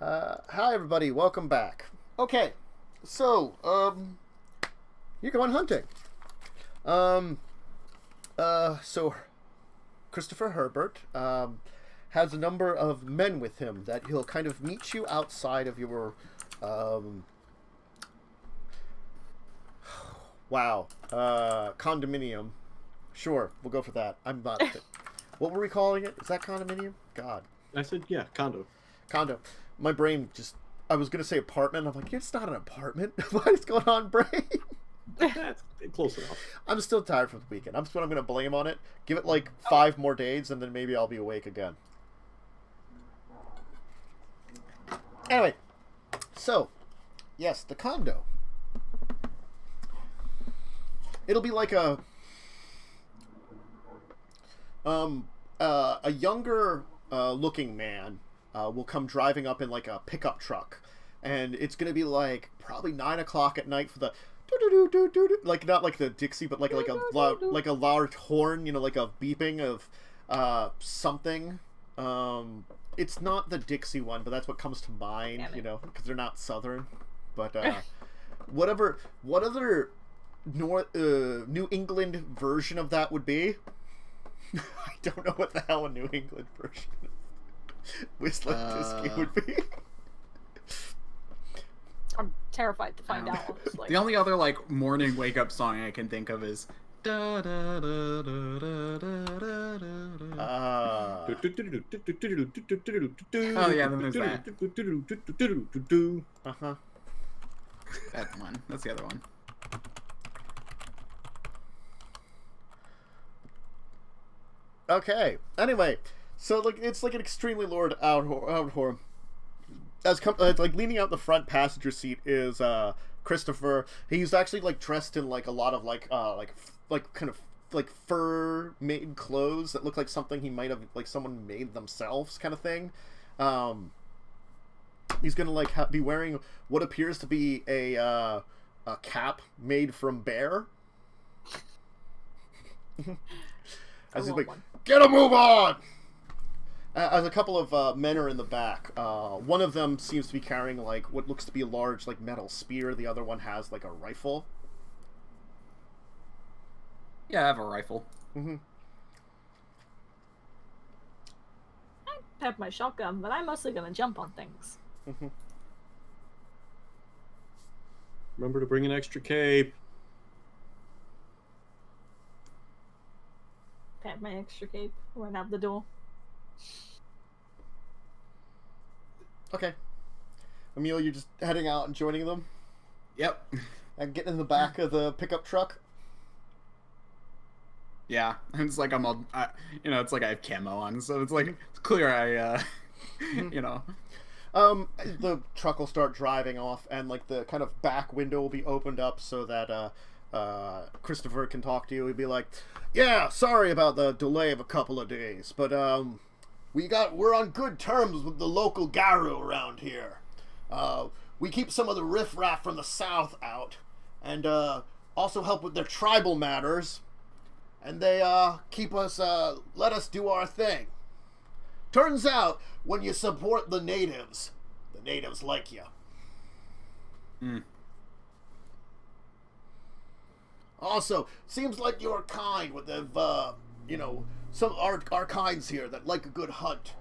Hi everybody, welcome back. Okay, so, you're going hunting. Um, so Christopher Herbert, has a number of men with him that he'll kind of meet you outside of your, condominium. Sure, we'll go for that. I'm not... What were we calling it? Is that condominium? God. I said, yeah, condo. Condo. My brain just... I was going to say apartment. I'm like, it's not an apartment. What is going on, brain? That's close enough. I'm still tired from the weekend. I'm going to blame on it. Give it like 5 more days, and then maybe I'll be awake again. Anyway. So, yes, the condo. It'll be like a younger looking man will come driving up in like a pickup truck, and it's gonna be like probably 9 o'clock at night for the like, not like the Dixie, but like a loud horn, you know, like a beeping of something. It's not the Dixie one, but that's what comes to mind, you know, because they're not Southern. But what other New England version of that would be? I don't know what the hell a New England version of Whistling Disky would be. I'm terrified to find out, honestly. The only other like morning wake up song I can think of is da da da da da da da da. Oh yeah, then there's that. That one. That's the other one. Okay. Anyway, so like it's like an extremely lured outdoor. Like leaning out the front passenger seat is Christopher. He's actually like dressed in like a lot of like kind of like fur made clothes that look like something he might have like someone made themselves kind of thing. He's gonna like be wearing what appears to be a cap made from bear. As he's like, get a move on! As a couple of men are in the back, one of them seems to be carrying like what looks to be a large like metal spear. The other one has like a rifle. Yeah, I have a rifle. Mm-hmm. I have my shotgun, but I'm mostly gonna jump on things. Mm-hmm. Remember to bring an extra cape. Pat my extra cape, run out the door. Okay. Emil, you're just heading out and joining them? Yep. And getting in the back of the pickup truck? Yeah, it's like I'm all, you know, it's like I have camo on, so it's like it's clear I, you know. The truck will start driving off, and like the kind of back window will be opened up so that Christopher can talk to you. He'd be like, "Yeah, sorry about the delay of a couple of days, but we're on good terms with the local Garu around here. We keep some of the riffraff from the south out, and also help with their tribal matters, and they keep us let us do our thing. Turns out when you support the natives like you." Mm. Also, seems like you're kind with the, you know, some our kinds here that like a good hunt.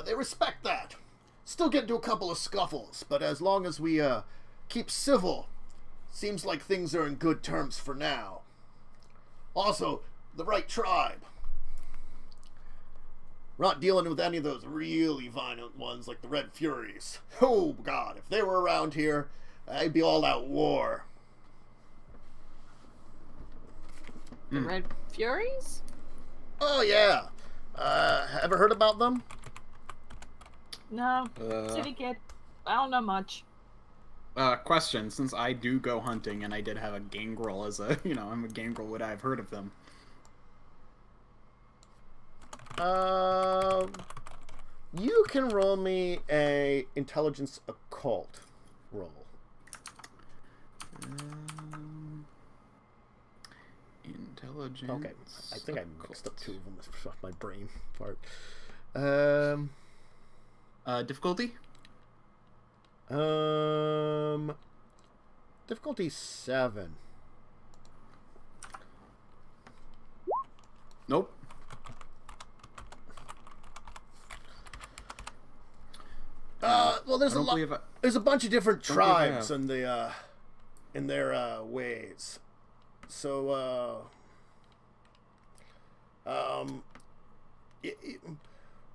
They respect that. Still get into a couple of scuffles, but as long as we keep civil, seems like things are in good terms for now. Also, the right tribe. We're not dealing with any of those really violent ones like the Red Furies. Oh God, if they were around here, it'd be all out war. The Red Furies? Oh yeah. Ever heard about them? No. City kid. I don't know much. Question, since I do go hunting and I did have a gangrel as a, you know, I'm a gangrel, would I have heard of them? You can roll me a intelligence occult roll. Intelligence. Okay, I think I mixed up two of them. That's my brain part. Difficulty? Difficulty 7. Nope. Well, there's I a don't lot. believe There's a bunch of different Don't believe I tribes in the in their ways. So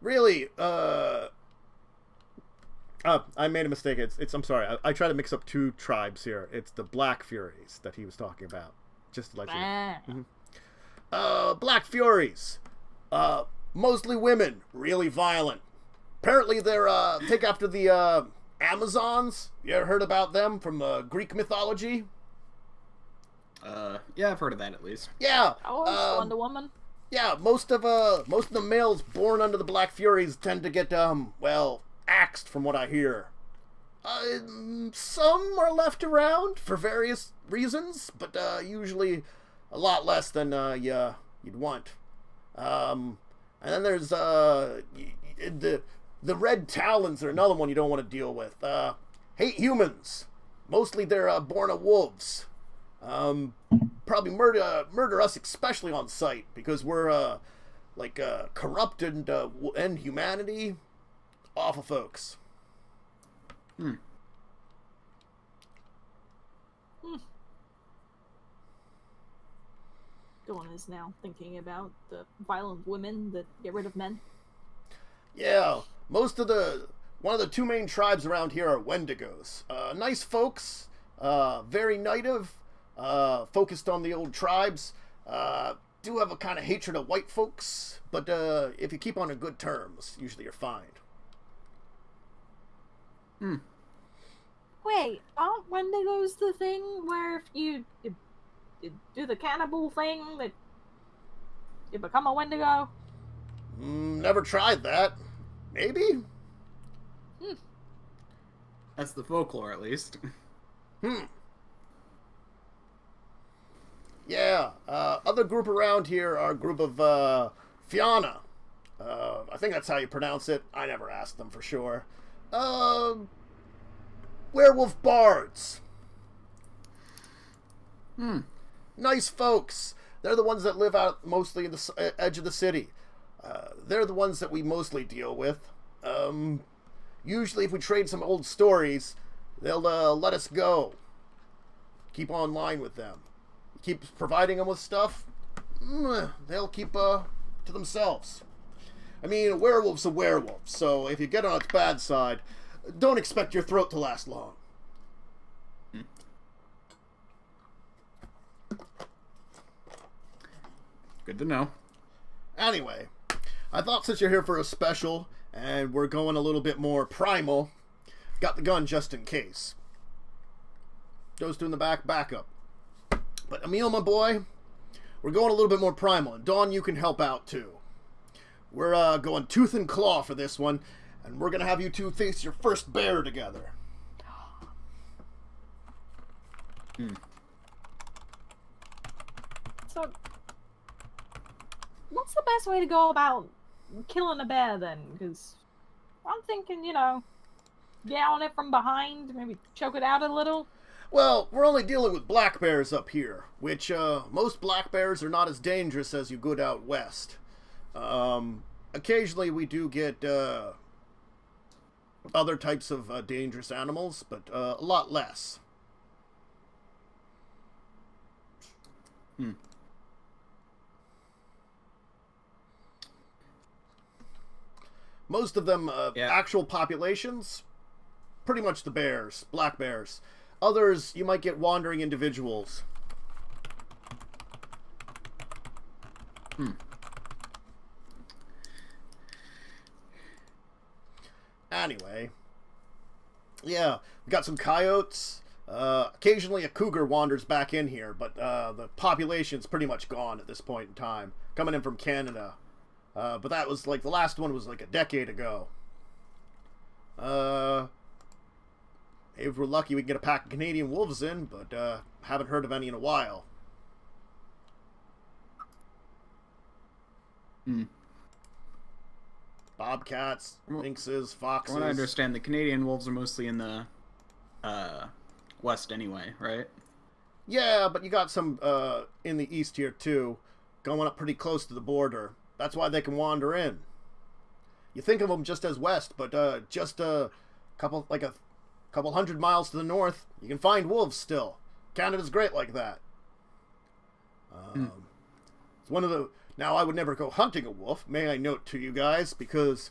really I made a mistake. It's I'm sorry. I try to mix up two tribes here. It's the Black Furies that he was talking about. Just to let you know. Black Furies. Mostly women, really violent. Apparently they're take after the Amazons. You ever heard about them from Greek mythology? Yeah, I've heard of that at least. Yeah. Oh, Wonder Woman. Yeah, most of the males born under the Black Furies tend to get well, axed from what I hear. Some are left around for various reasons, but usually a lot less than you'd want. And then there's the Red Talons are another one you don't want to deal with. Hate humans. Mostly they're born of wolves. Probably murder us, especially on sight, because we're corrupt and end humanity. Awful folks. Dawn is now thinking about the violent women that get rid of men. Yeah, one of the two main tribes around here are Wendigos. Nice folks, very native, focused on the old tribes. Do have a kind of hatred of white folks, but if you keep on good terms, usually you're fine. Wait, aren't Wendigos the thing where if you do the cannibal thing that you become a Wendigo? Never tried that. Maybe? That's the folklore, at least. Yeah, other group around here are a group of Fianna. I think that's how you pronounce it. I never asked them for sure. Werewolf bards. Nice folks. They're the ones that live out mostly in the edge of the city. They're the ones that we mostly deal with. Usually if we trade some old stories, they'll let us go. Keep online with them. Keep providing them with stuff, they'll keep to themselves. I mean, a werewolf's a werewolf, so if you get on its bad side, don't expect your throat to last long. Good to know. Anyway, I thought since you're here for a special, and we're going a little bit more primal, got the gun just in case. Goes to in the back, backup. But Emil, my boy, we're going a little bit more primal, and Dawn, you can help out too. We're going tooth and claw for this one, and we're gonna have you two face your first bear together. So, what's the best way to go about killing a bear then? Because I'm thinking, get on it from behind, maybe choke it out a little. Well, we're only dealing with black bears up here, which most black bears are not as dangerous as you go out west. Occasionally we do get other types of dangerous animals, but a lot less. Most of them, actual populations, pretty much the bears, black bears. Others, you might get wandering individuals. Anyway. Yeah, we got some coyotes. Occasionally a cougar wanders back in here, but the population's pretty much gone at this point in time. Coming in from Canada. But that was like, the last one was like a decade ago. If we're lucky, we can get a pack of Canadian wolves in, but haven't heard of any in a while. Bobcats, lynxes, foxes. From what I understand, the Canadian wolves are mostly in the west anyway, right? Yeah, but you got some in the east here too, going up pretty close to the border. That's why they can wander in. You think of them just as west, but just a couple 100 miles to the north, you can find wolves still. Canada's great like that. It's one of the... Now, I would never go hunting a wolf, may I note to you guys, because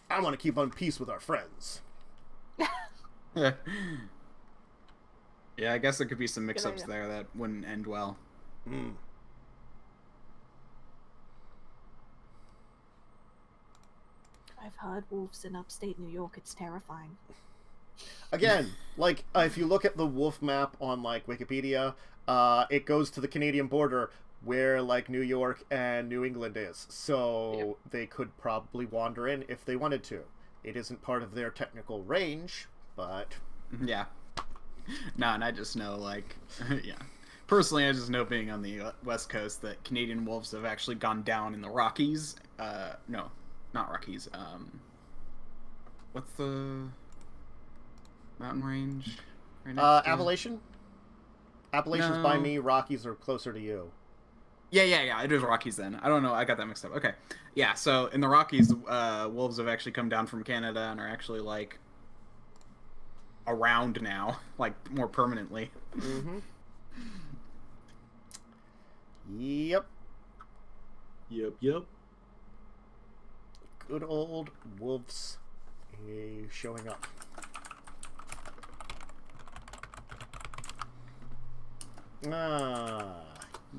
I want to keep on peace with our friends. Yeah, I guess there could be some Good mix-ups idea. there that wouldn't end well. I've heard wolves in upstate New York. It's terrifying. Again, like, if you look at the wolf map on, like, Wikipedia, it goes to the Canadian border where, like, New York and New England is. So they could probably wander in if they wanted to. It isn't part of their technical range, but... Yeah. No, and I just know, like, yeah. Personally, I just know, being on the West Coast, that Canadian wolves have actually gone down in the Rockies. No, not Rockies. What's the mountain range? Right next to... Appalachian? Appalachian's by me, Rockies are closer to you. Yeah. It is Rockies then. I don't know. I got that mixed up. Okay. Yeah, so in the Rockies, wolves have actually come down from Canada and are actually, like, around now, like, more permanently. Mm-hmm. Yep. Yep. Good old wolves showing up.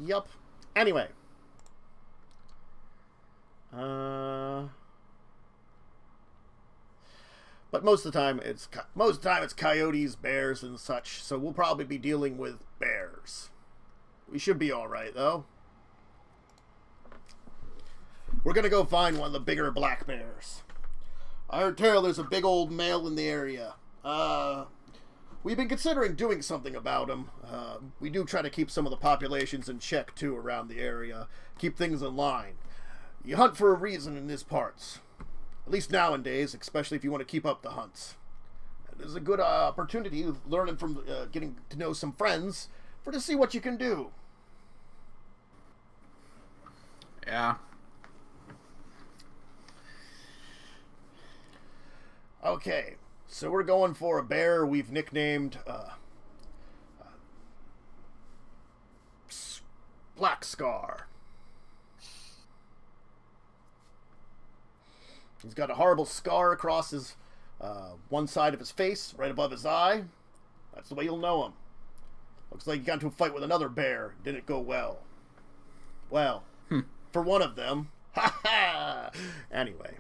Yep. Anyway. But most of the time it's coyotes, bears, and such. So we'll probably be dealing with bears. We should be all right, though. We're gonna go find one of the bigger black bears. I heard tell there's a big old male in the area. We've been considering doing something about him. We do try to keep some of the populations in check, too, around the area. Keep things in line. You hunt for a reason in these parts. At least nowadays, especially if you want to keep up the hunts. There's a good opportunity of learning from getting to know some friends to see what you can do. Yeah. Okay, so we're going for a bear we've nicknamed Black Scar. He's got a horrible scar across his one side of his face, right above his eye. That's the way you'll know him. Looks like he got into a fight with another bear. Didn't go well. Well, for one of them. Ha ha! Anyway.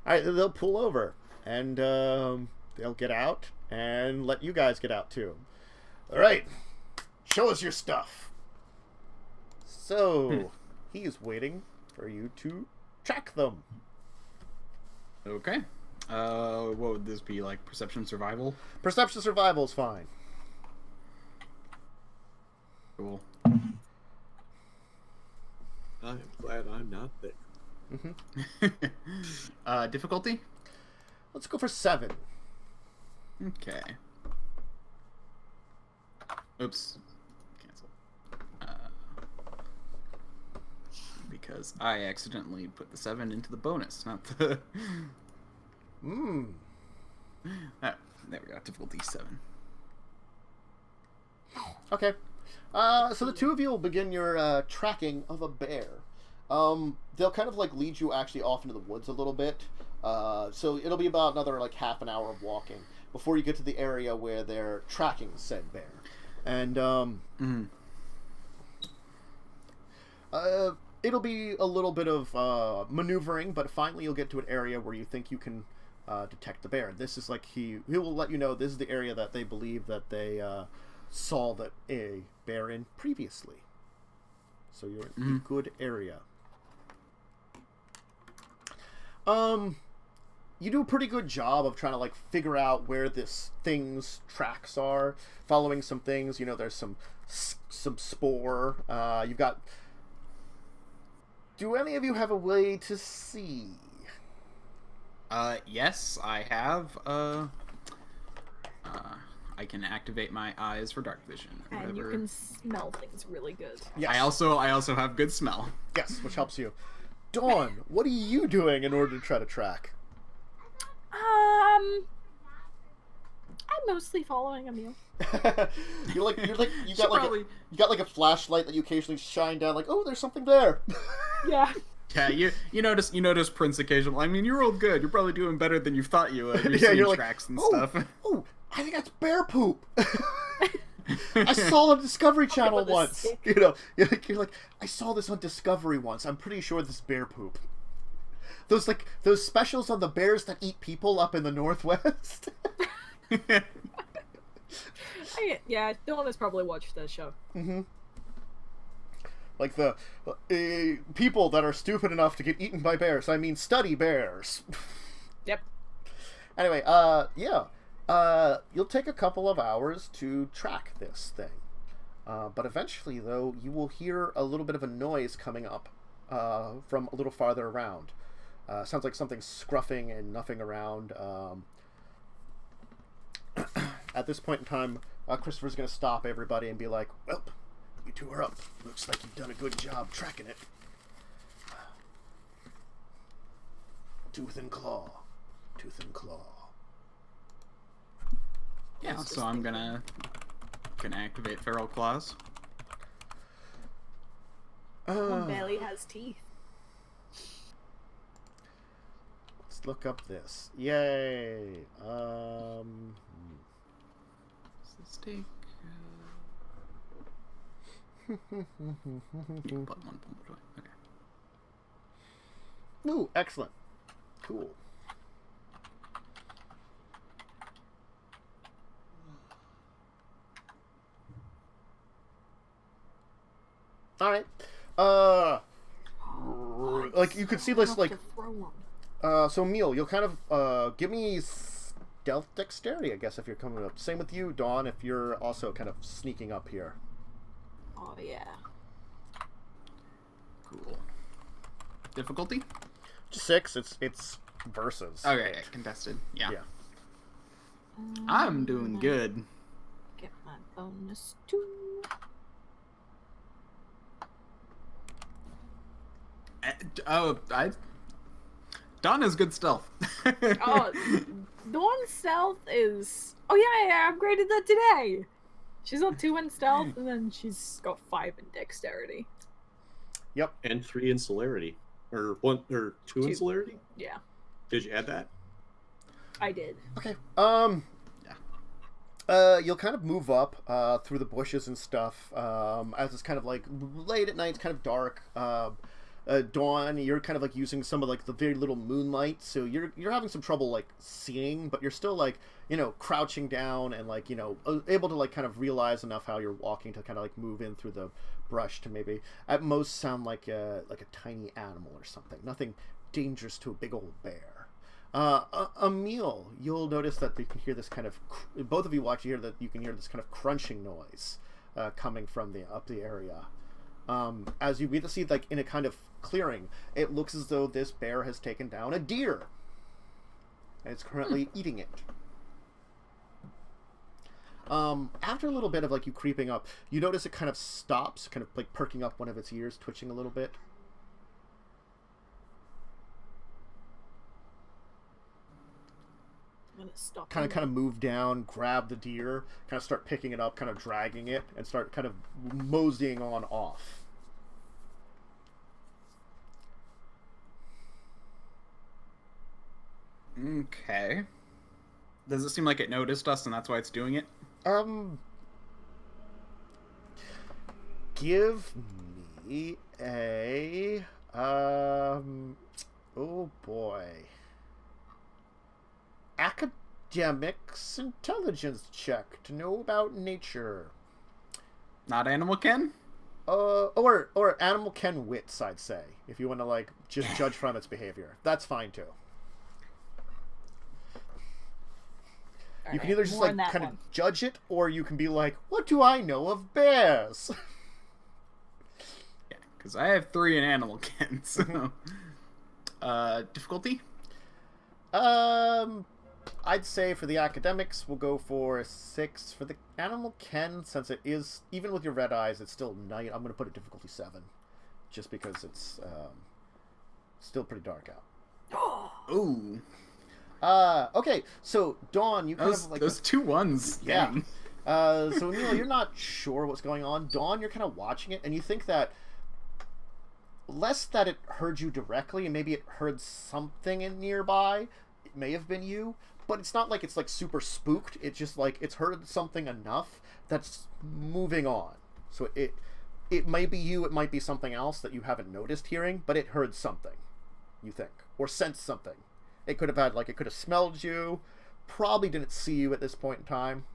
Alright, they'll pull over. And they'll get out and let you guys get out too. Alright. Show us your stuff. So, he's waiting for you to track them. Okay. What would this be, like, perception survival? Perception survival is fine. Cool. I'm glad I'm not there. Difficulty? Let's go for 7. Okay. Oops. Cancel. Because I accidentally put the 7 into the bonus, not the... Hmm. There we go. Difficulty 7. Okay. So the two of you will begin your tracking of a bear. They'll kind of like lead you actually off into the woods a little bit. So it'll be about another like half an hour of walking before you get to the area where they're tracking said bear. And it'll be a little bit of maneuvering, but finally you'll get to an area where you think you can detect the bear. This is like he will let you know this is the area that they believe that they saw that a bear in previously. So you're in a good area. You do a pretty good job of trying to like figure out where this thing's tracks are, following some things. You know, there's some spoor. You've got. Do any of you have a way to see? Yes, I have. I can activate my eyes for dark vision. Or And you whatever. can smell things really good. Yes. I also have good smell. Yes, which helps you. Dawn, what are you doing in order to try to track? I'm mostly following Emil. you got like a flashlight that you occasionally shine down, like, oh, there's something there. Yeah. Yeah, you notice Prince occasionally. I mean, you rolled good. You're probably doing better than you thought you would. You're Yeah, seeing you're like, tracks and oh, stuff. oh, I think that's bear poop. I saw it on Discovery Channel with a once. stick. You know, you're like, I saw this on Discovery once. I'm pretty sure this is bear poop. Those specials on the bears that eat people up in the Northwest. Yeah, Dylan has probably watched that show. Mm-hmm. Like the people that are stupid enough to get eaten by bears. I mean, study bears. Yep. Anyway, yeah. You'll take a couple of hours to track this thing. But eventually, though, you will hear a little bit of a noise coming up from a little farther around. Sounds like something scruffing and nuffing around. At this point in time, Christopher's going to stop everybody and be like, well, you two are up. Looks like you've done a good job tracking it. Tooth and claw. Tooth and claw. Yeah, so I'm gonna activate feral claws. One barely has teeth. Let's look up this. Yay. Does this take? But 1 point. Okay. Ooh, excellent. Cool. All right. Like you could see this, like, so Emil, you'll kind of give me stealth dexterity, I guess, if you're coming up. Same with you, Dawn, if you're also kind of sneaking up here. Oh yeah. Cool. Difficulty? 6. It's versus. Okay, yeah, contested. Yeah. Yeah. I'm doing good. Get my bonus 2. Donna's good stealth. Oh, Dawn's stealth is. Oh yeah, I upgraded that today. She's on 2 in stealth, and then she's got 5 in dexterity. Yep. And 3 in celerity. Or 2 in 2. celerity? Yeah, Did you add that? I did. Okay. You'll kind of move up through the bushes and stuff as it's kind of like late at night. It's kind of dark. Dawn, you're kind of like using some of like the very little moonlight, so you're having some trouble like seeing, but you're still like, you know, crouching down and like, you know, able to like kind of realize enough how you're walking to kind of like move in through the brush to maybe at most sound like a tiny animal or something. Nothing dangerous to a big old bear. Emil, you'll notice that you can hear this kind of both of you watch, you hear that you can hear this kind of crunching noise coming from up the area. As you begin to see, like in a kind of clearing, it looks as though this bear has taken down a deer and it's currently eating it. After a little bit of like you creeping up, you notice it kind of stops, kind of like perking up one of its ears, twitching a little bit. I'm gonna stop. Kind of move down, grab the deer, kind of start picking it up, kind of dragging it, and start kind of moseying on off. Okay. Does it seem like it noticed us and that's why it's doing it? Give me a oh boy. Academics intelligence check to know about nature. Not animal ken? Or animal ken wits, I'd say, if you want to like just judge from its behavior. That's fine too. You can either just like kind of judge it, or you can be like, what do I know of bears? Yeah, because I have 3 in animal ken, so difficulty? I'd say for the academics, we'll go for a 6. For the animal Ken, since it is, even with your red eyes, it's still night, I'm going to put it difficulty 7. Just because it's still pretty dark out. Ooh. Okay, so Dawn, you kind Those, of like... those 2 1s. Yeah. Dang. So Emil, you're not sure what's going on. Dawn, you're kind of watching it, and you think that less that it heard you directly, and maybe it heard something in nearby. It may have been you, but it's not like it's like super spooked. It's just like it's heard something enough that's moving on. So it might be you, it might be something else that you haven't noticed hearing, but it heard something, you think, or sensed something. It could have had, like, it could have smelled you, probably didn't see you at this point in time.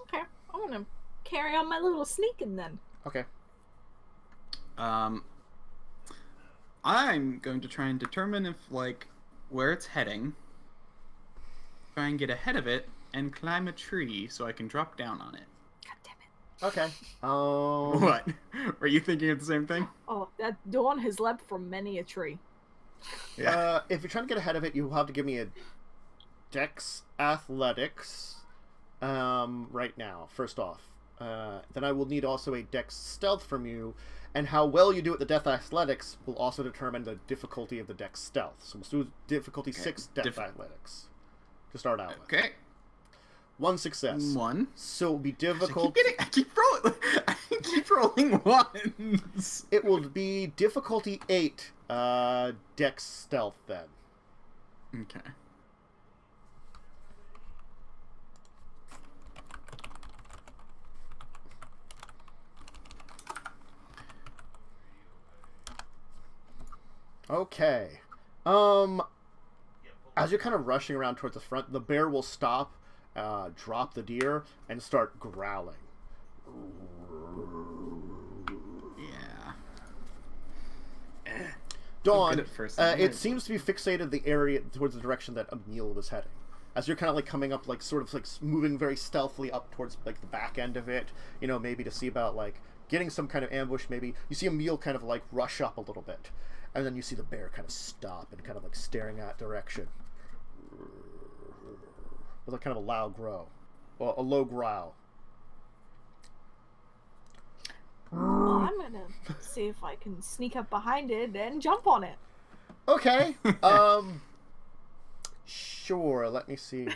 Okay, I'm gonna carry on my little sneaking then. Okay. I'm going to try and determine if, like, where it's heading. Try and get ahead of it and climb a tree so I can drop down on it. God damn it. Okay. What? Were you thinking of the same thing? Oh, that Dawn has leapt from many a tree. If you're trying to get ahead of it, you'll have to give me a Dex Athletics right now, first off. Then I will need also a Dex Stealth from you, and how well you do at the Dex Athletics will also determine the difficulty of the Dex Stealth. So we'll do difficulty 6 Dex Athletics to start out with. Okay. 1 success. 1. So it will be difficult. I keep rolling 1s. It will be difficulty 8 Dex Stealth then. Okay. Okay. As you're kind of rushing around towards the front, the bear will stop, drop the deer, and start growling. Yeah. Dawn, good at first. it seems to be fixated the area towards the direction that Emil was heading. As you're kind of like coming up, like sort of like moving very stealthily up towards like the back end of it, you know, maybe to see about like getting some kind of ambush. Maybe you see Emil kind of like rush up a little bit, and then you see the bear kind of stop and kind of like staring that direction with a kind of a loud growl, well, a low growl. Well, I'm gonna see if I can sneak up behind it and jump on it. Okay. Sure, let me see.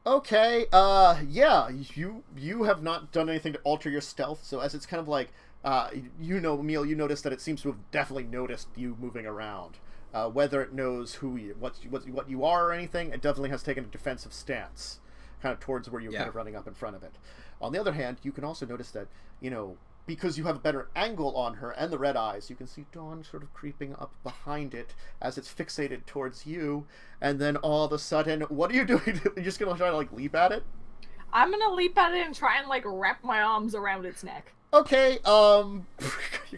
Okay, yeah, you have not done anything to alter your stealth, so as it's kind of like, you know, Emil, you notice that it seems to have definitely noticed you moving around. Whether it knows who you, what you are or anything, it definitely has taken a defensive stance, kind of towards where you're kind of running up in front of it. On the other hand, you can also notice that, you know, because you have a better angle on her and the red eyes, you can see Dawn sort of creeping up behind it as it's fixated towards you, and then all of a sudden, what are you doing? You're just gonna try to, like, leap at it? I'm gonna leap at it and try and, like, wrap my arms around its neck. Okay, you're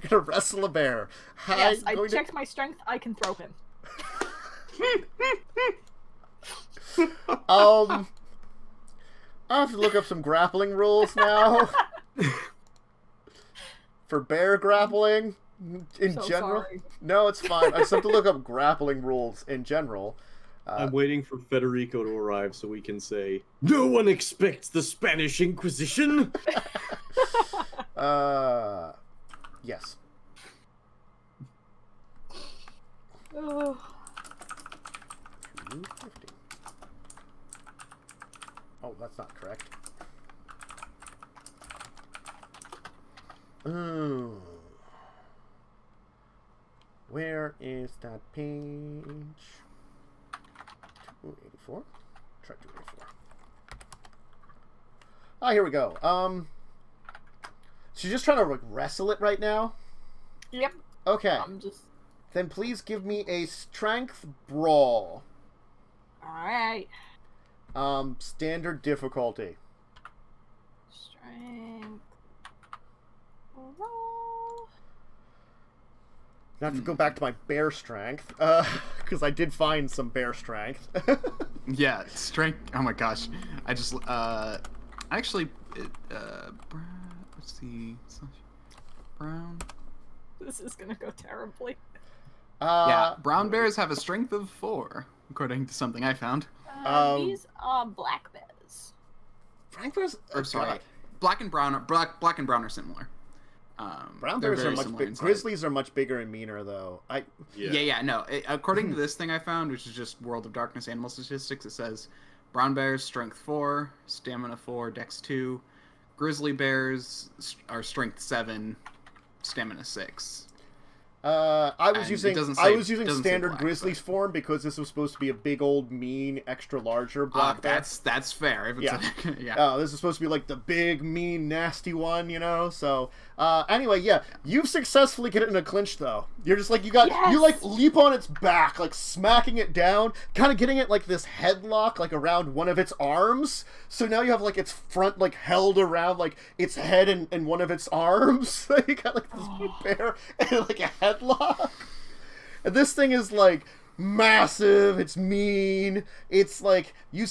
gonna wrestle a bear. Yes, I checked my strength, I can throw him. I have to look up some grappling rules now. For bear grappling, in So general. sorry. No, it's fine. I just have to look up grappling rules in general. I'm waiting for Federico to arrive so we can say, "No one expects the Spanish Inquisition." Yes. Oh. 250. Oh, that's not correct. Ooh. Where is that page? 284? Try 284. Ah, here we go. So you're just trying to like, wrestle it right now? Yep. Okay. I'm just... Then please give me a strength brawl. Alright. Standard difficulty. Strength. Roll. Now I have to go back to my bear strength, because I did find some bear strength. Yeah, strength. Oh my gosh, I just actually, let's see, brown. This is gonna go terribly. Yeah, brown bears have a strength of 4, according to something I found. These are black bears. Frank bears. Or sorry, black and brown are similar. Brown they're bears are very much similar big. in size. Grizzlies are much bigger and meaner, though. No. According to this thing I found, which is just World of Darkness animal statistics, it says brown bears strength 4, stamina 4, dex 2. Grizzly bears are strength 7, stamina 6. I was using say standard black, Grizzlies form because this was supposed to be a big old mean, extra larger black bear. That's fair. If it's this is supposed to be like the big, mean, nasty one, you know. So anyway, you've successfully get it in a clinch though. You're just like you like leap on its back, like smacking it down, kind of getting it like this headlock like around one of its arms. So now you have like its front like held around like its head and one of its arms. You got like this big bear and like a headlock. And this thing is like massive. It's mean. It's like you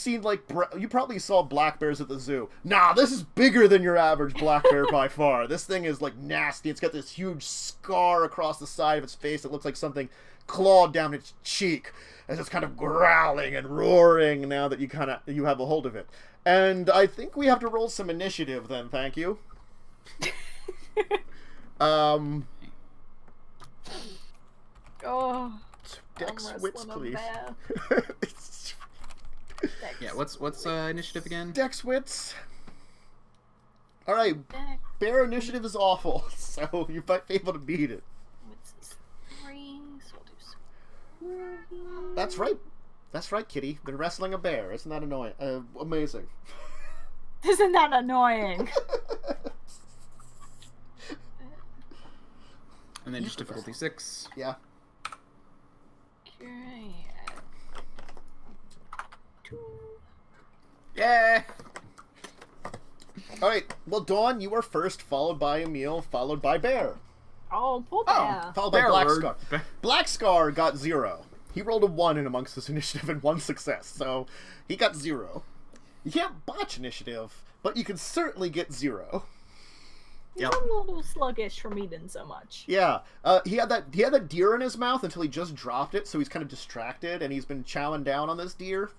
probably saw black bears at the zoo. Nah, this is bigger than your average black bear by far. This thing is like nasty. It's got this huge scar across the side of its face. It looks like something clawed down its cheek as it's kind of growling and roaring now that you have a hold of it. And I think we have to roll some initiative then. Thank you. Oh, Dex wits, please. Yeah, what's initiative again? Dex wits. All right, bear initiative is awful, so you might be able to beat it. Wits is 3, so I'll do 3. That's right, Kitty. They're wrestling a bear. Isn't that annoying? Amazing. Isn't that annoying? And then just difficulty 6. Yeah. Okay. 2. Yeah. All right. Well, Dawn, you are first, followed by Emil, followed by Bear. Oh, poor bear. Followed by Black Scar. Black Scar got 0. He rolled a 1 in amongst this initiative and 1 success, so he got 0. You can't botch initiative, but you can certainly get 0. He's a little sluggish from eating so much. Yeah, he had that deer in his mouth until he just dropped it, so he's kind of distracted, and he's been chowing down on this deer.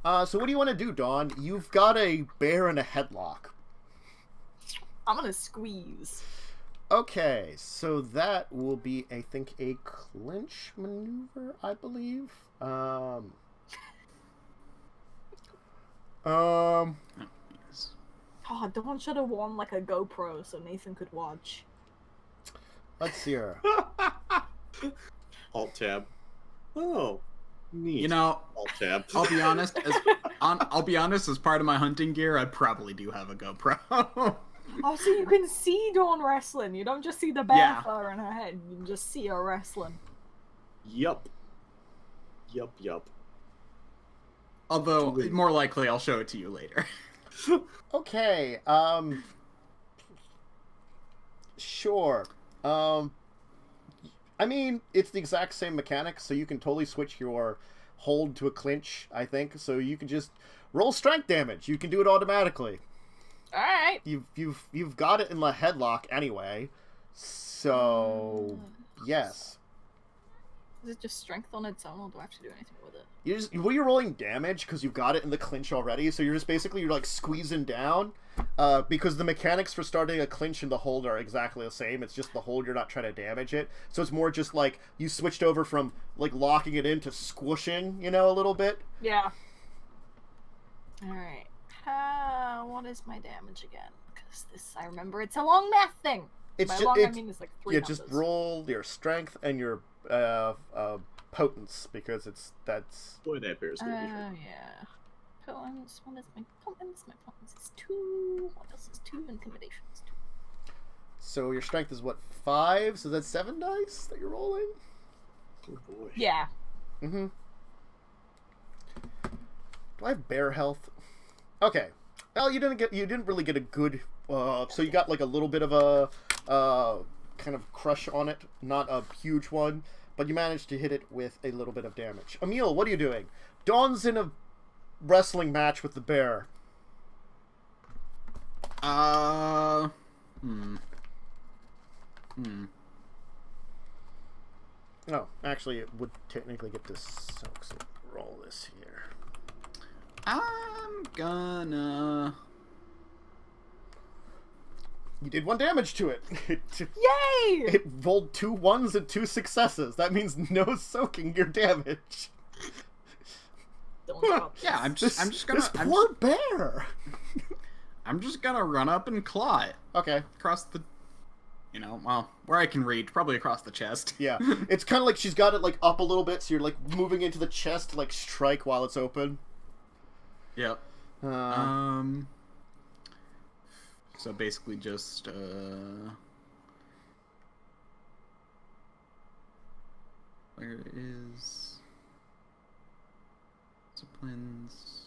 So what do you want to do, Dawn? You've got a bear in a headlock. I'm gonna squeeze. Okay, so that will be, I think, a clinch maneuver, I believe. Oh, Dawn should have worn like a GoPro so Nathan could watch. Let's see here. Alt tab. Oh, neat. You know, Alt tab. I'll be honest. As part of my hunting gear, I probably do have a GoPro. Oh, so you can see Dawn wrestling. You don't just see the bear fur in her head. You can just see her wrestling. Yup. Although, more likely, I'll show it to you later. Okay, sure. I mean, it's the exact same mechanic, so you can totally switch your hold to a clinch, I think. So you can just roll strength damage. You can do it automatically. All right. You've got it in the headlock anyway. So, yes. Is it just strength on its own, or do I have to do anything with it? You're rolling damage because you've got it in the clinch already, so you're like squeezing down, because the mechanics for starting a clinch and the hold are exactly the same. It's just the hold, you're not trying to damage it, so it's more just like you switched over from like locking it in to squishing, a little bit. Yeah. All right. What is my damage again? Because I remember it's a long math thing. I mean it's like 3 numbers. Just roll your strength and your potence, because that's. Boy, that bear's gonna be hurt. Yeah. Potence. What is my potence? My potence is 2. What else is 2? Intimidation is 2. So your strength is what, 5? So that's 7 dice that you're rolling? Oh boy. Yeah. Mm-hmm. Do I have bear health? Okay. Well, you didn't really get a good. So you got like a little bit of a kind of crush on it, not a huge one, but you managed to hit it with a little bit of damage. Emil, what are you doing? Dawn's in a wrestling match with the bear. Oh, actually, it would technically get this. So roll this here. I'm gonna. You did 1 damage to it. Yay! It rolled 2 1s and 2 successes. That means no soaking your damage. Don't drop Yeah, I'm This just gonna. poor bear. I'm just gonna run up and claw it Okay. across the. Well, where I can reach, probably across the chest. Yeah, it's kind of like she's got it like up a little bit, so you're like moving into the chest to like strike while it's open. Yep. So basically just where is disciplines?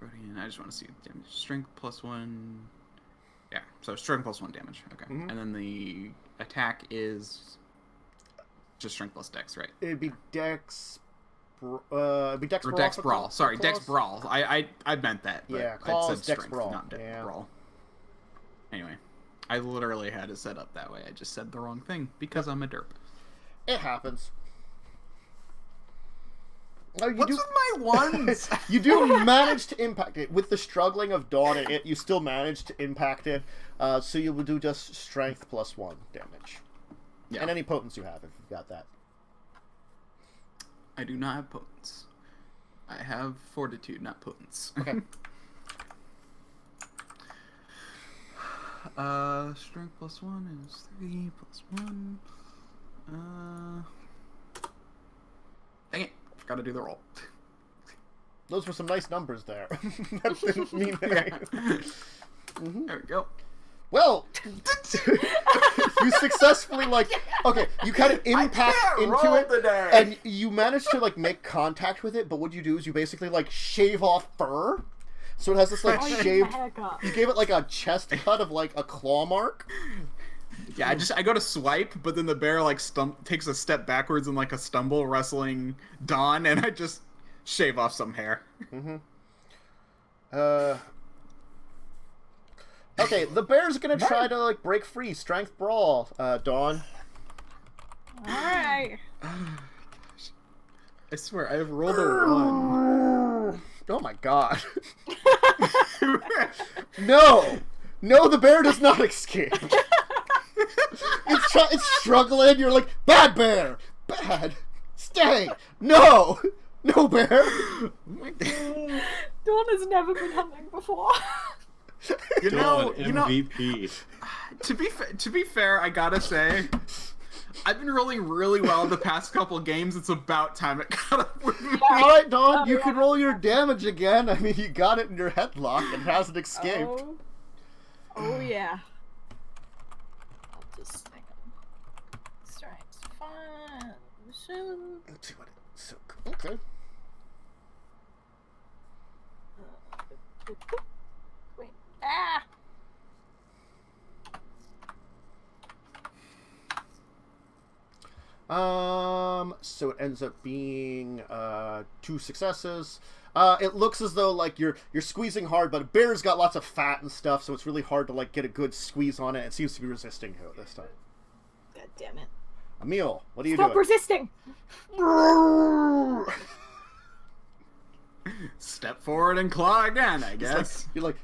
I just want to see damage. Strength +1. Yeah, so strength +1 damage. Okay. Mhm. And then the attack is just strength plus dex, right? It'd be Dex. It'd be Dex Or Brawl. Dex for Brawl. Sorry, Dex claws? Brawl. I meant that. But Yeah, I claws, said Dex strength, Brawl. not Dex Yeah. Brawl. Anyway, I literally had it set up that way. I just said the wrong thing because I'm a derp. It happens. Oh, you What's do. with my ones? You do manage to impact it with the struggling of Dawn. You still manage to impact it. So you will do just strength +1 damage, Yeah. and any potence you have if you've got that. I do not have potence. I have fortitude, not potence. Okay. Strength +1 is 3 +1. Dang it! Forgot to do the roll. Those were some nice numbers there. That didn't mean anything. There we go. Well, you successfully okay, you kind of impact into it, today. and you manage to make contact with it. But what you do is you basically shave off fur, so it has this Oh, you shaved. get the haircut. You gave it a chest cut of a claw mark. Yeah, I go to swipe, but then the bear takes a step backwards in a stumble, wrestling Dawn, and I just shave off some hair. Okay, the bear's gonna try to break free. Strength brawl, Dawn. Alright. I swear, I've rolled a 1. Oh my god. No, the bear does not escape. It's struggling. You're like, bad bear, bad. Stay. No bear. Oh my god. Dawn has never been hunting before. Dawn, MVP. To be fair, I gotta say, I've been rolling really well the past couple games. It's about time it caught up with me. All right, Dawn, you can roll your damage again. I mean, you got it in your headlock and hasn't escaped. Oh yeah. I'll just think strength 5. Let's see what it's okay. Wait. Ah! So it ends up being 2 successes. It looks as though you're squeezing hard, but a bear's got lots of fat and stuff, so it's really hard to get a good squeeze on it. It seems to be resisting to it this time. God damn it. Emil, what are you Stop doing? resisting! Step forward and claw again, I guess. You're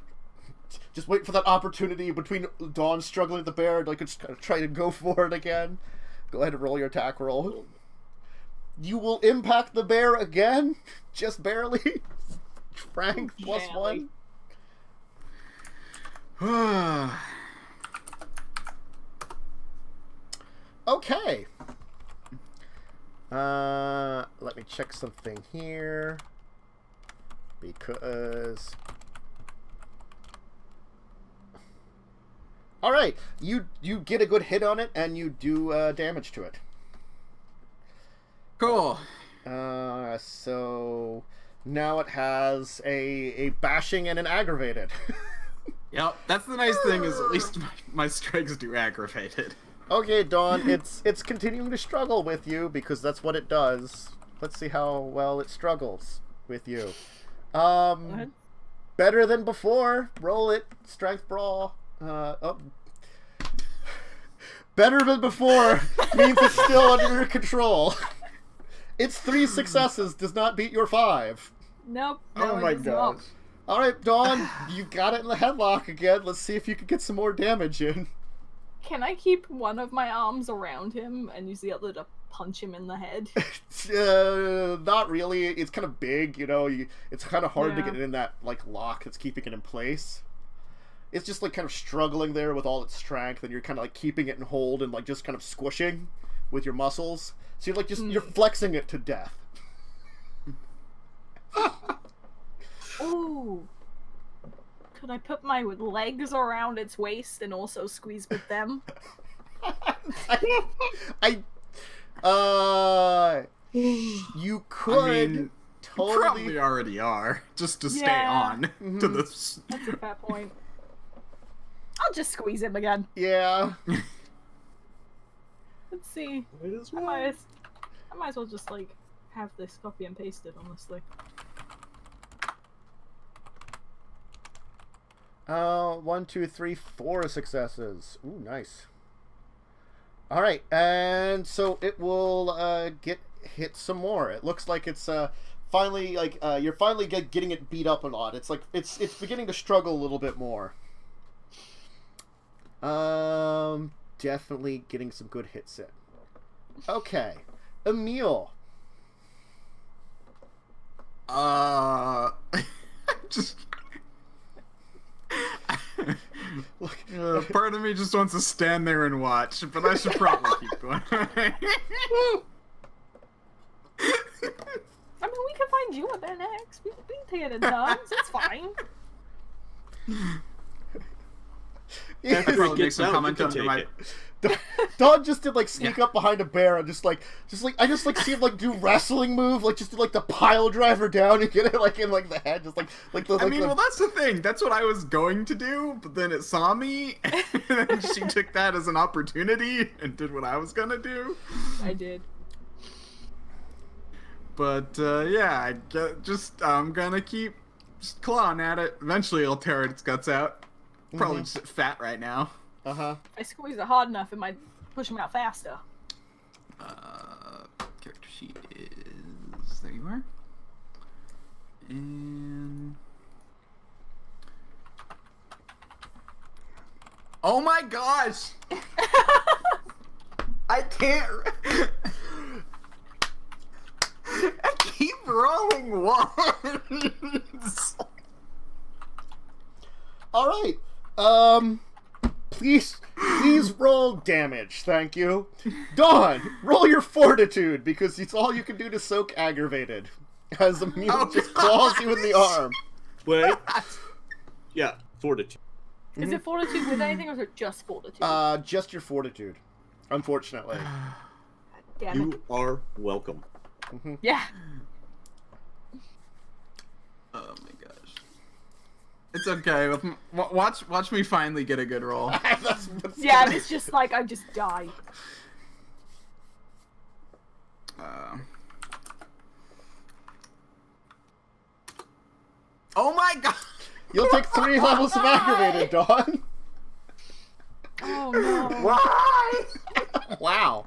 just wait for that opportunity between Dawn struggling with the bear, just try to go for it again. Go ahead and roll your attack roll. You will impact the bear again, just barely. Strength +1. Okay. Let me check something here. Because... Alright, you get a good hit on it, and you do damage to it. Cool. So... Now it has a bashing and an aggravated. Yep, that's the nice thing, is at least my strikes do aggravated. Okay, Dawn, it's continuing to struggle with you, because that's what it does. Let's see how well it struggles with you. Better than before. Roll it. Strength brawl. Better than before means it's still under your control. It's 3 successes does not beat your 5. Nope. Oh No, my it does not. gosh. All right, Dawn, you got it in the headlock again. Let's see if you can get some more damage in. Can I keep one of my arms around him and use the other to punch him in the head? Not really. It's kind of big, you know. It's kind of hard to Yeah. get it in that like lock that's keeping it in place. It's just like kind of struggling there with all its strength, and you're kind of like keeping it in hold and like just kind of squishing with your muscles. So you're like just you're flexing it to death. Ooh. Could I put my legs around its waist and also squeeze with them? You could I mean, you totally. probably already are, just to stay Yeah. on to this. That's a fair point. I'll just squeeze him again. Yeah. Let's see. Might as I well. might as well just like have this copy and pasted, honestly. 1, 2, 3, 4 successes. Ooh, nice. All right, and so it will get hit some more. It looks like it's finally like you're finally getting it beat up a lot. It's like it's beginning to struggle a little bit more. Definitely getting some good hits in. Okay, Emil. Just. Look, Part of me just wants to stand there and watch, but I should probably keep going. I mean, we can find you at their next. We can take it in turns. It's fine. I could probably make Gets some out, comment you can under my. take it. Dawn just did like sneak up behind a bear and just like I just like see him like do wrestling move, like just do like the pile driver down and get it like in like the head, just like the. I mean, well, that's the thing. That's what I was going to do, but then it saw me, and then she took that as an opportunity and did what I was gonna do. I did. But yeah, I'm gonna keep just clawing at it. Eventually, it'll tear its guts out. Probably just fat right now. Uh-huh. If I squeeze it hard enough, it might push him out faster. Character sheet is there. You are. And oh my gosh! I can't. I keep rolling ones. All right. Please roll damage, thank you. Dawn, roll your fortitude, because it's all you can do to soak aggravated. As Emil just claws you in the arm. Wait. Yeah, fortitude. Is it fortitude with anything, or is it just fortitude? Just your fortitude, unfortunately. Damn it. You are welcome. Yeah. Oh my gosh. It's okay. Watch me finally get a good roll. Yeah, and it's just like I just die. Oh my god! You'll take 3 levels of aggravated, Dawn. Oh no. Why? Wow.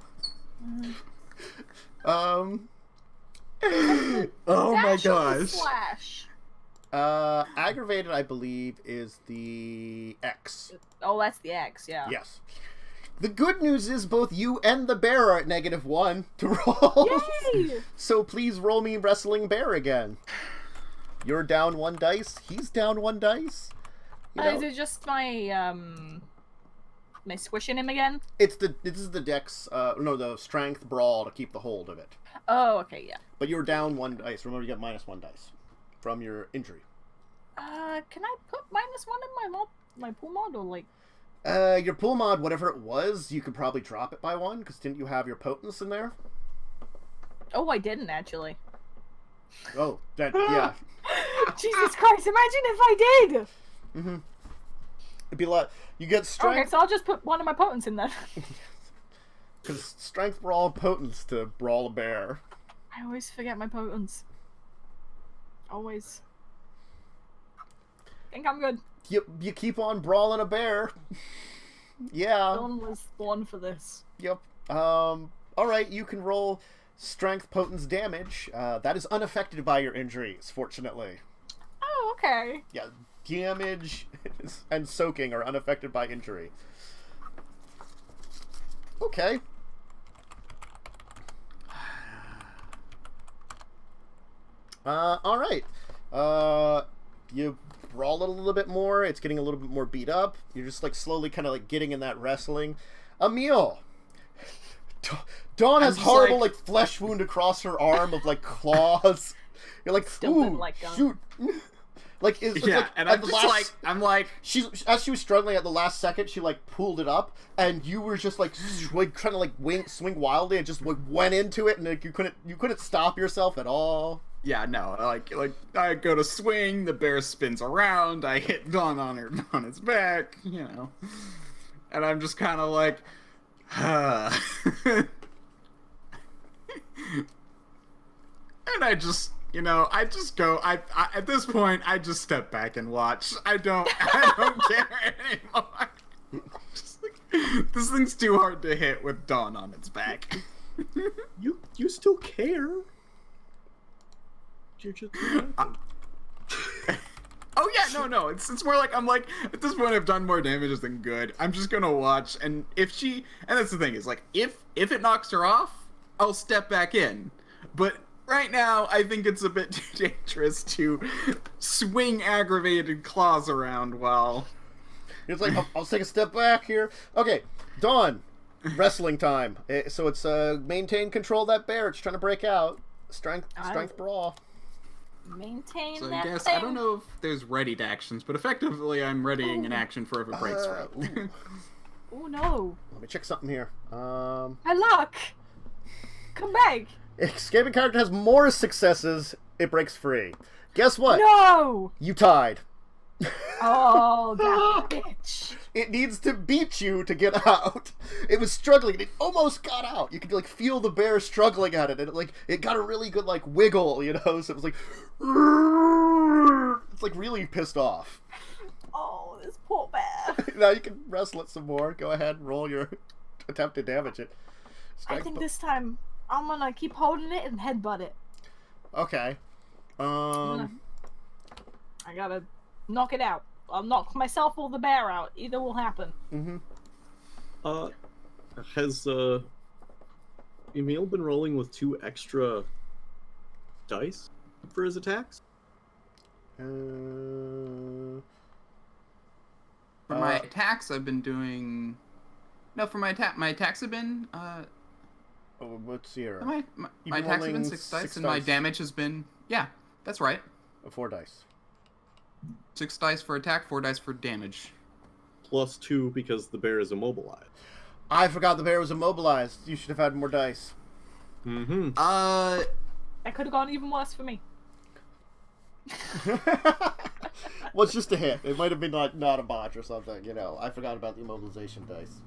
Oh my Dash or gosh. Slash. Aggravated, I believe, is the X. Oh, that's the X. Yeah. Yes. The good news is both you and the bear are at -1 to roll. Yay! So please roll me wrestling bear again. You're down 1 dice. He's down 1 dice. You know, Is it just my my squishing him again? this is the dex. The strength brawl to keep the hold of it. Oh, okay, yeah. But you're down 1 dice. Remember, you get -1 dice from your injury. Can I put -1 in my pool mod, or like? Your pool mod, whatever it was, you could probably drop it by 1, because didn't you have your potence in there? Oh, I didn't actually. Oh, that, yeah. Jesus Christ! Imagine if I did. Mm-hmm. It'd be like, you get strength. Okay, so I'll just put one of my potents in there. Because strength brawl and potence to brawl a bear. I always forget my potents. Always. Think I'm good. You keep on brawling a bear. Yeah. Dawn was the one for this. Yep. Alright, you can roll strength potence damage. That is unaffected by your injuries, fortunately. Oh, okay. Yeah, damage and soaking are unaffected by injury. Okay. Alright. You brawl it a little bit more. It's getting a little bit more beat up. You're just like slowly kind of like getting in that wrestling. Emil! Dawn has horrible like flesh wound across her arm of like claws. You're like, Still ooh, didn't like Dawn. shoot. Like, it's Yeah, like, and at I'm the just last, I'm like, as she was struggling at the last second, she like pulled it up, and you were just like trying to like swing wildly, and just like went into it, and like you couldn't stop yourself at all. yeah, no, like I go to swing, the bear spins around, I hit Dawn on its back, you know, and I'm just kind of like, and I just. You know, I just go. I at this point, I just step back and watch. I don't care anymore. Just like, this thing's too hard to hit with Dawn on its back. You still care? You're just. Oh yeah, no. It's more like I'm like at this point I've done more damage than good. I'm just gonna watch, and and that's the thing is like if it knocks her off, I'll step back in, but. Right now, I think it's a bit too dangerous to swing aggravated claws around while... It's like, I'll take a step back here. Okay, Dawn, wrestling time. So it's maintain control of that bear. It's trying to break out. Strength brawl. Maintain So I that guess, thing. I don't know if there's readied actions, but effectively I'm readying an action for if it breaks free. Oh no. Let me check something here. My luck! Come back! Escaping character has more successes. It breaks free. Guess what? No! You tied. Oh, that bitch. It needs to beat you to get out. It was struggling. It almost got out. You could like feel the bear struggling at it, and it got a really good like wiggle, you know. So it was like, it's like really pissed off. Oh, this poor bear. Now you can wrestle it some more. Go ahead, roll your attempt to damage it. I think this time I'm gonna keep holding it and headbutt it. Okay. I gotta knock it out. I'll knock myself or the bear out. Either will happen. Mm-hmm. Has Emil been rolling with 2 extra dice for his attacks? For my attacks, I've been doing... No, for my attacks have been... What's your... My attacks have been 6 dice, and my damage has been... Yeah, that's right. 4 dice. 6 dice for attack, 4 dice for damage. Plus 2 because the bear is immobilized. I forgot the bear was immobilized. You should have had more dice. Mm-hmm. That could have gone even worse for me. Well, it's just a hit. It might have been like not a botch or something, you know. I forgot about the immobilization dice.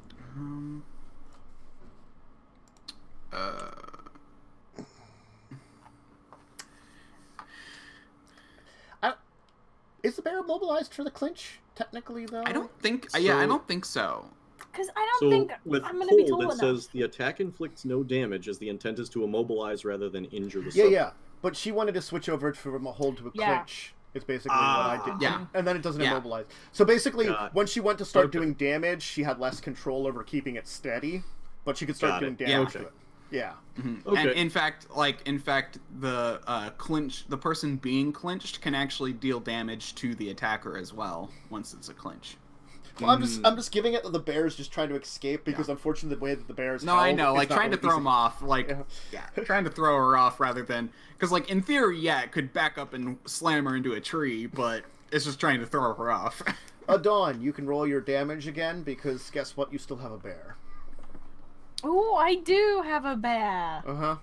Is the bear immobilized for the clinch? Technically, though. I don't think. So- Yeah, I don't think so. Because I don't So think with I'm gonna be hold, tall it enough. says the attack inflicts no damage as the intent is to immobilize rather than injure the Yeah, subject. yeah. But she wanted to switch over from a hold to a Yeah. clinch. It's basically what I did. Yeah. And then it doesn't Yeah. immobilize. So basically, Got it. when she went to start Okay. doing damage, she had less control over keeping it steady. But she could start Got doing it. damage Yeah. to it. Yeah. Okay. And in fact, the clinch, the person being clinched can actually deal damage to the attacker as well once it's a clinch. Well, I'm just giving it that the bear is just trying to escape because unfortunately the way that the bear is No, I held know, is like not trying to really throw easy. him off, like trying to throw her off rather than because like in theory, yeah, it could back up and slam her into a tree, but it's just trying to throw her off. Dawn, you can roll your damage again because guess what? You still have a bear. Oh, I do have a bear. Uh-huh.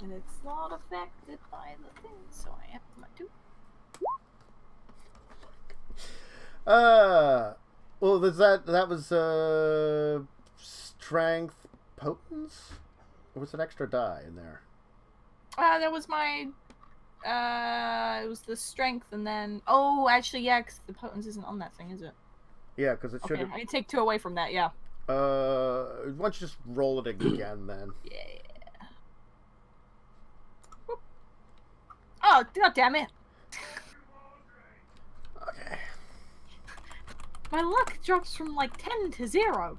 And it's not affected by the thing, so I have to do. Well, that was strength potence? Or was it extra die in there? That was my, it was the strength and then, oh, actually, yeah, because the potence isn't on that thing, is it? Yeah, because it should. Okay, I take 2 away from that. Yeah. Why don't you just roll it again then? Yeah. Oh, god damn it! Okay. My luck drops from like 10 to 0.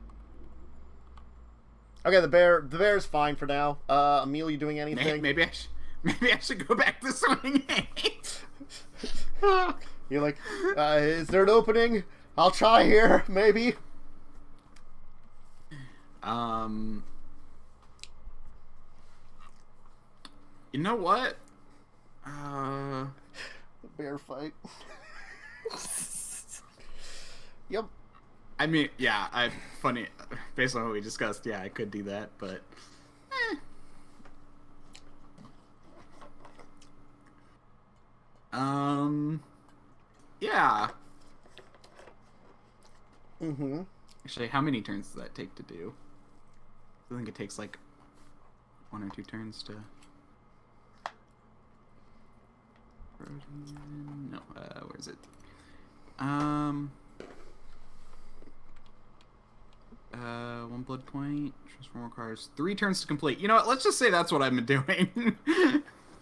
Okay, the bear's fine for now. Emil, you doing anything? Maybe I should go back to swinging. You're like, is there an opening? I'll try here, maybe. You know what? The bear fight. Yep. I mean, yeah, funny, based on what we discussed, yeah, I could do that, but... Yeah. Mm-hmm. Actually, how many turns does that take to do? I think it takes, like, 1 or 2 turns to... No, where is it? 1 blood point. Transform requires 3 turns to complete. You know what? Let's just say that's what I've been doing.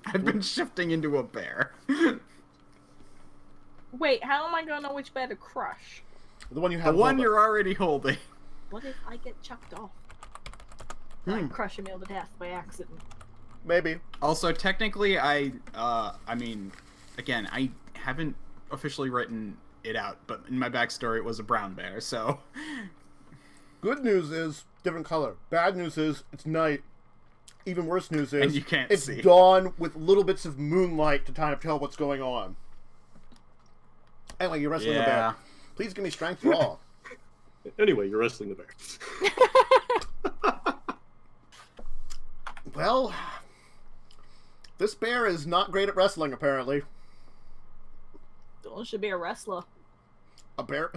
I've been shifting into a bear. Wait, how am I gonna know which bear to crush? The one you have. The one you're already holding. What if I get chucked off? I crush Emil to death by accident. Maybe. Also, technically, I mean, again, I haven't officially written it out, but in my backstory, it was a brown bear, so... Good news is, different color. Bad news is, it's night. Even worse news is, and you can't it's see. dawn with little bits of moonlight to kind of tell what's going on. Anyway, you're wrestling a bear. Please give me strength raw. Anyway, you're wrestling the bear. Well, this bear is not great at wrestling, apparently. Dylan should be a wrestler. A bear?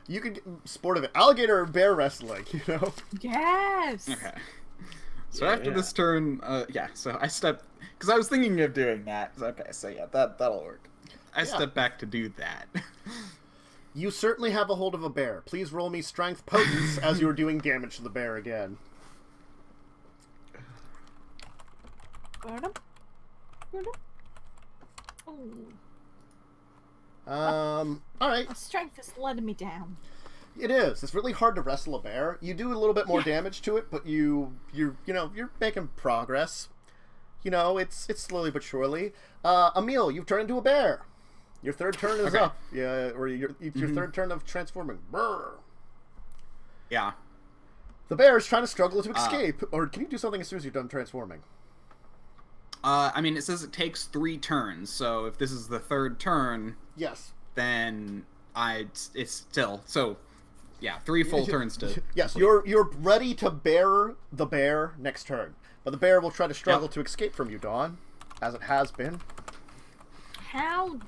You could sport of it. Alligator or bear wrestling, you know? Yes! Okay. So after this turn, so I stepped... Because I was thinking of doing that. Okay, so yeah, that'll work. I step back to do that. You certainly have a hold of a bear. Please roll me strength potence as you're doing damage to the bear again. Alright. My strength is letting me down. It is. It's really hard to wrestle a bear. You do a little bit more damage to it, but you're making progress. You know, it's slowly but surely. Emil, you've turned into a bear. Your third turn is up. Yeah, or your third turn of transforming. Brr. Yeah. The bear is trying to struggle to escape. Or can you do something as soon as you're done transforming? I mean, it says it takes 3 turns, so if this is the 3rd turn... Yes. Then it's still... So, yeah, 3 full turns to... Yes, complete. You're ready to bear the bear next turn. But the bear will try to struggle to escape from you, Dawn. As it has been. How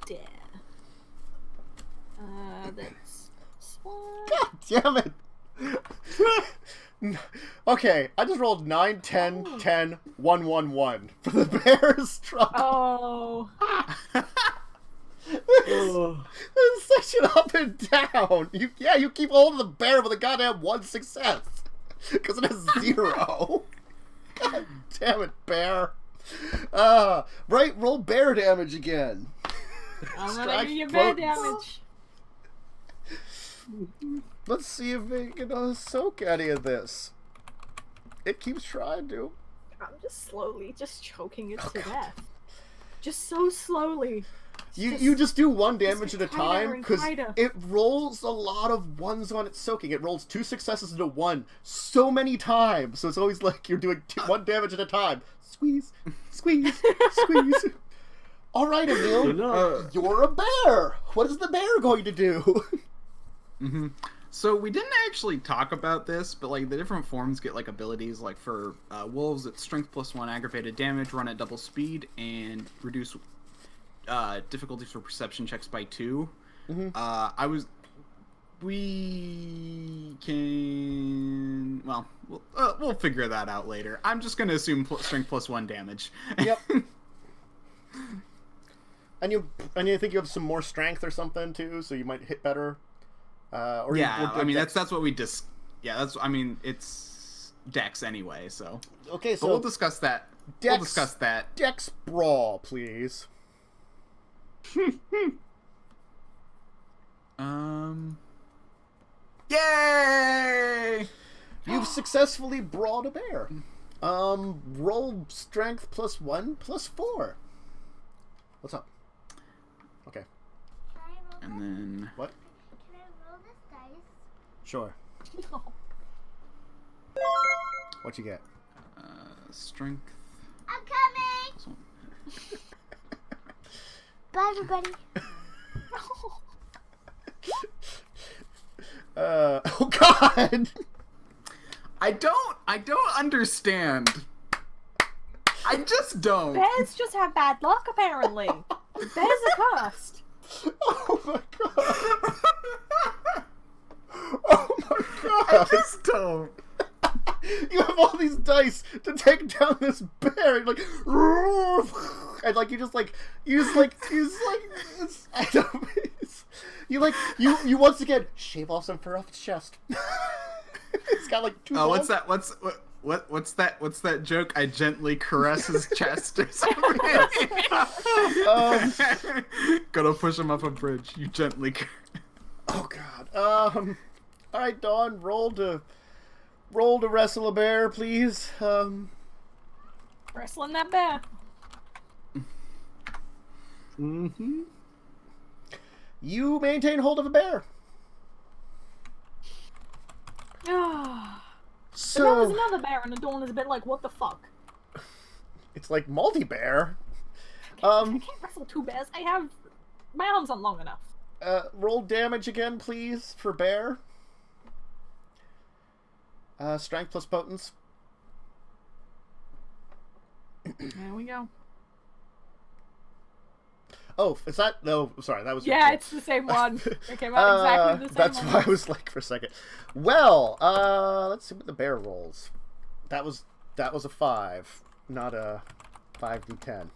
dare. That's... God damn it! Okay, I just rolled 9, 10, 10, 1, 1, 1 for the bear's struggle. Oh. This is such an up and down. You keep holding the bear with a goddamn 1 success. Because it has 0. God damn it, bear. Right, roll bear damage again. I'm gonna give you bear damage. Let's see if it can soak any of this. It keeps trying to. I'm just slowly choking it to death. Just so slowly. You just do 1 damage at a time because tighter. it rolls a lot of 1s on its soaking. It rolls 2 successes into 1 so many times, so it's always like you're doing 1 damage at a time. Squeeze, squeeze, squeeze. All right, Emil, you're a bear. What is the bear going to do? So we didn't actually talk about this, but like the different forms get like abilities. Like for wolves, it's strength +1 aggravated damage, run at double speed, and reduce difficulties for perception checks by 2. We can... Well, we'll figure that out later. I'm just gonna assume strength +1 damage. Yep. And you think you have some more strength or something too, so you might hit better. Or Yeah, or I mean Dex? that's what we Yeah, that's I mean it's Dex anyway, so. Okay, But so we'll discuss that. Dex, We'll discuss that. Dex brawl, please. Yay! You've successfully brawled a bear. Roll strength +1 +4. What's up? Okay. And then What? Can I roll this dice? Sure. What you get? strength. I'm coming! Bye, everybody. Oh God! I don't understand. I just don't. Bears just have bad luck, apparently. Bears are cursed. Oh my God! Oh my I God! just don't. You have all these dice to take down this bear, and like, and like it's, I don't, you once again shave off some fur off its chest. It's got like two. Oh, balls. what's that? What's that joke? I gently caress his chest or something. Gotta push him off a bridge. You gently. Oh God. All right, Dawn, roll to wrestle a bear, please. Wrestling that bear. Mm-hmm. You maintain hold of a bear. Ah. So But there was another bear, and the Dawn is a bit like, what the fuck? it's like multi-bear. I can't wrestle two bears. My arms aren't long enough. Roll damage again, please, for bear. Strength plus potence. There we go. Oh, is that? No, sorry, that was. Yeah, it's the same one. It came out exactly the same That's one. why I was like for a second. Well, let's see what the bear rolls. That was a 5, not a 5d10.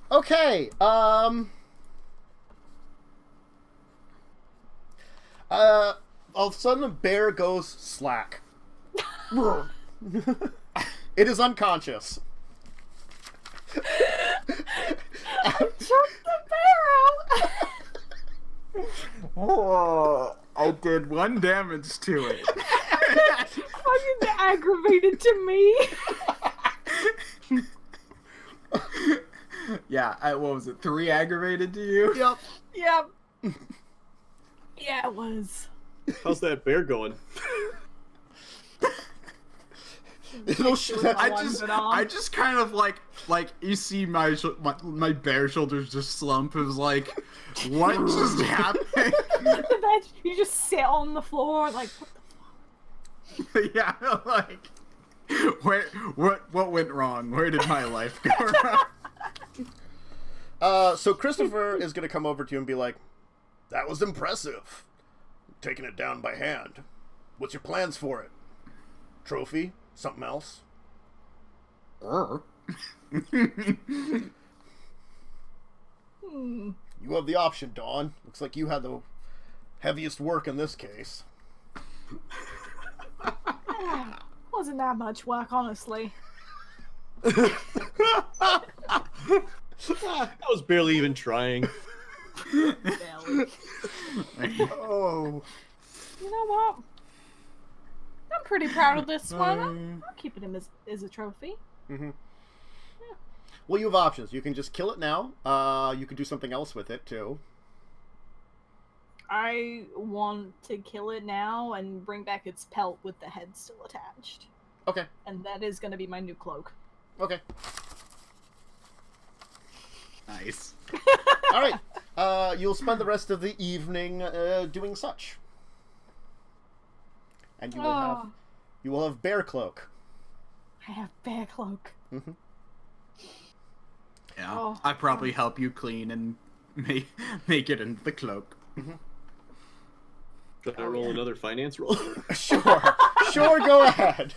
Okay. All of a sudden, the bear goes slack. It is unconscious. Choked the bear out! Oh, I did 1 damage to it. Fucking aggravated to me. Yeah, what was it? 3 aggravated to you? Yep. Yep. Yeah, it was. How's that bear going? I just kind of like you see my bear shoulders just slump. It was like, what just happened? You just sit on the floor like, what the Yeah, like, what went wrong? Where did my life go wrong? So Christopher is gonna come over to you and be like, "That was impressive. Taking it down by hand. What's your plans for it? Trophy? Something else?" You have the option, Dawn. Looks like you had the heaviest work in this case. Wasn't that much work, honestly. I was barely even trying. Barely. Oh. You know what? I'm pretty proud of this one. I'm keeping him as a trophy. Mm-hmm. Well, you have options. You can just kill it now. You can do something else with it, too. I want to kill it now and bring back its pelt with the head still attached. Okay. And that is going to be my new cloak. Okay. Nice. All right. You'll spend the rest of the evening doing such. And you will have bear cloak. I have bear cloak. Mm-hmm. Yeah, Oh. I probably help you clean and make it into the cloak. Mm-hmm. Should I roll another finance roll? Sure. Sure, go ahead.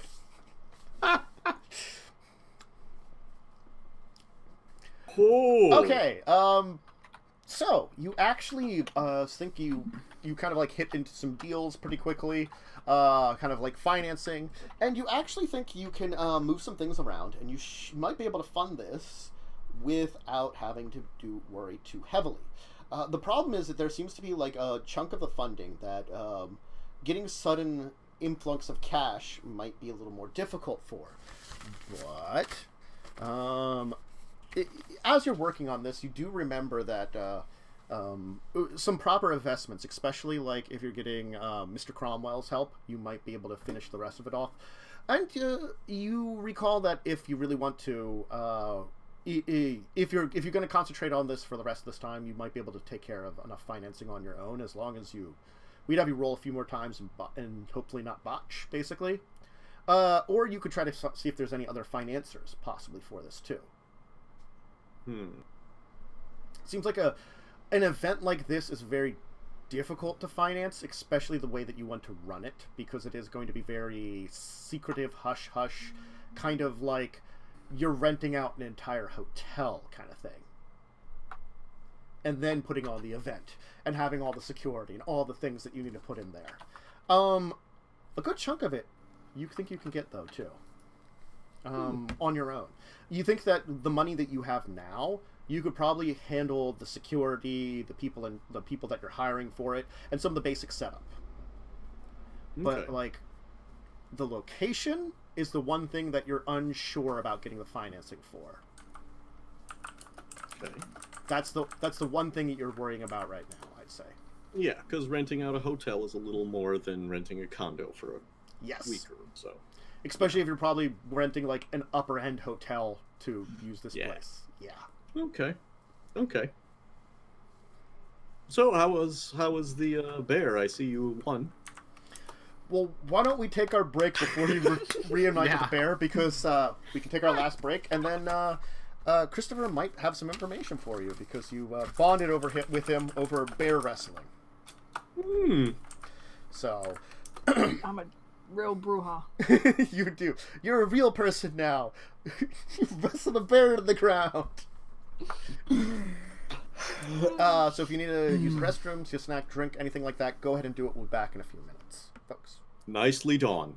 Oh. Okay. So you actually think you kind of like hit into some deals pretty quickly, kind of like financing, and you actually think you can move some things around, and you might be able to fund this without having to worry too heavily. The problem is that there seems to be like a chunk of the funding that getting sudden influx of cash might be a little more difficult for. But as you're working on this, you do remember that some proper investments, especially like if you're getting Mr. Cromwell's help, you might be able to finish the rest of it off. And you recall that if you really want to, if you're going to concentrate on this for the rest of this time, you might be able to take care of enough financing on your own, as long as we'd have you roll a few more times and hopefully not botch, basically. Or you could try to see if there's any other financiers possibly for this too. Seems like an event like this is very difficult to finance, especially the way that you want to run it, because it is going to be very secretive, hush-hush, kind of like you're renting out an entire hotel kind of thing. And then putting on the event, and having all the security, and all the things that you need to put in there. A good chunk of it, you think you can get, though, too. On your own. You think that the money that you have now, you could probably handle the security, the people that you're hiring for it, and some of the basic setup. Okay. But like, the location is the one thing that you're unsure about getting the financing for. Okay. That's the one thing that you're worrying about right now, I'd say. Yeah, because renting out a hotel is a little more than renting a condo for a week or so. Especially if you're probably renting like an upper end hotel to use this Yeah. place. Yeah. Okay. So how was the bear? I see you won. Well, why don't we take our break before you reunite with the bear, because we can take our last break, and then Christopher might have some information for you, because you bonded with him over bear wrestling. So I'm a real bruja. you do. You're a real person now. You wrestled a bear to the ground. So if you need to use the restrooms, your snack, drink, anything like that, go ahead and do it. We'll be back in a few minutes, folks. Nicely done.